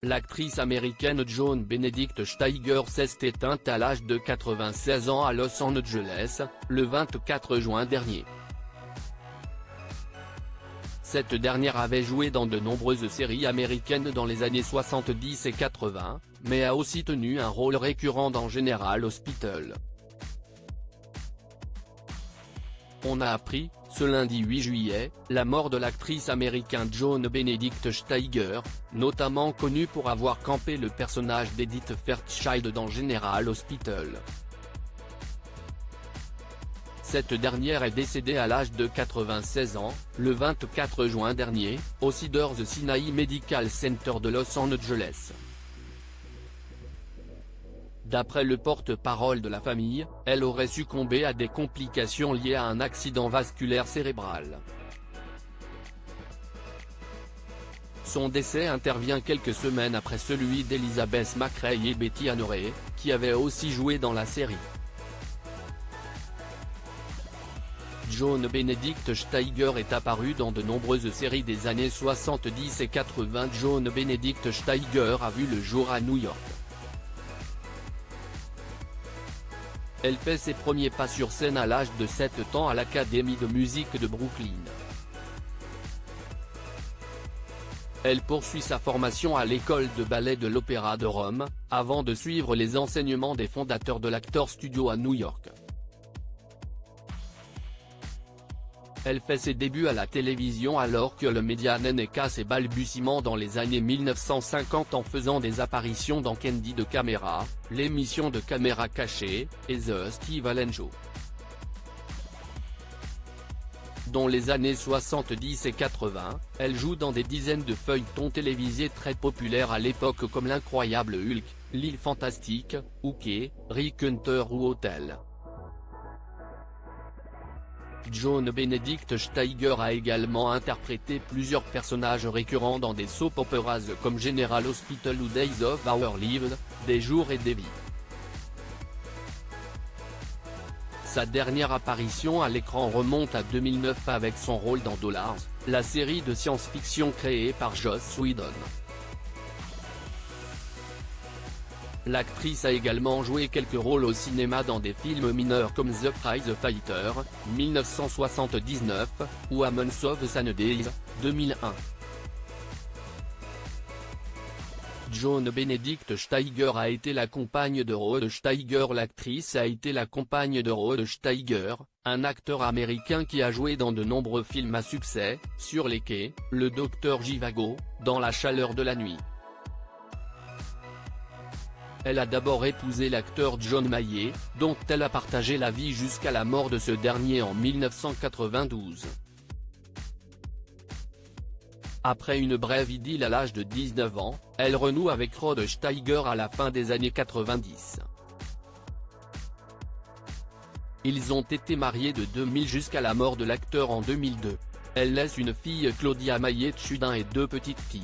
L'actrice américaine Joan Benedict Steiger s'est éteinte à l'âge de 96 ans à Los Angeles, le 24 juin dernier. Cette dernière avait joué dans de nombreuses séries américaines dans les années 70 et 80, mais a aussi tenu un rôle récurrent dans General Hospital. On a appris, ce lundi 8 juillet, la mort de l'actrice américaine Joan Benedict Steiger, notamment connue pour avoir campé le personnage d'Edith Fairchild dans General Hospital. Cette dernière est décédée à l'âge de 96 ans, le 24 juin dernier, au Cedars-Sinai Medical Center de Los Angeles. D'après le porte-parole de la famille, elle aurait succombé à des complications liées à un accident vasculaire cérébral. Son décès intervient quelques semaines après celui d'Elizabeth McRae et Betty Anore, qui avaient aussi joué dans la série. Joan Benedict Steiger est apparue dans de nombreuses séries des années 70 et 80. Joan Benedict Steiger a vu le jour à New York. Elle fait ses premiers pas sur scène à l'âge de 7 ans à l'Académie de musique de Brooklyn. Elle poursuit sa formation à l'école de ballet de l'Opéra de Rome, avant de suivre les enseignements des fondateurs de l'Actors Studio à New York. Elle fait ses débuts à la télévision alors que le média n'est qu'à ses balbutiements dans les années 1950 en faisant des apparitions dans Candide Camera, l'émission de caméra cachée, et The Steve Allen Show. Dans les années 70 et 80, elle joue dans des dizaines de feuilletons télévisés très populaires à l'époque comme L'Incroyable Hulk, L'Île Fantastique, Hooker, Rick Hunter ou Hotel. Joan Benedict Steiger a également interprété plusieurs personnages récurrents dans des soap operas comme General Hospital ou Days of Our Lives, Des jours et des vies. Sa dernière apparition à l'écran remonte à 2009 avec son rôle dans Dollars, la série de science-fiction créée par Joss Whedon. L'actrice a également joué quelques rôles au cinéma dans des films mineurs comme The Prize Fighter, 1979, ou A Month of Sundays, 2001. Joan Benedict Steiger a été la compagne de Rod Steiger. L'actrice a été la compagne de Rod Steiger, un acteur américain qui a joué dans de nombreux films à succès, Sur les quais, Le Docteur Zhivago, Dans la chaleur de la nuit. Elle a d'abord épousé l'acteur John Mayer, dont elle a partagé la vie jusqu'à la mort de ce dernier en 1992. Après une brève idylle à l'âge de 19 ans, elle renoue avec Rod Steiger à la fin des années 90. Ils ont été mariés de 2000 jusqu'à la mort de l'acteur en 2002. Elle laisse une fille Claudia Mayer-Tchudin et deux petites filles.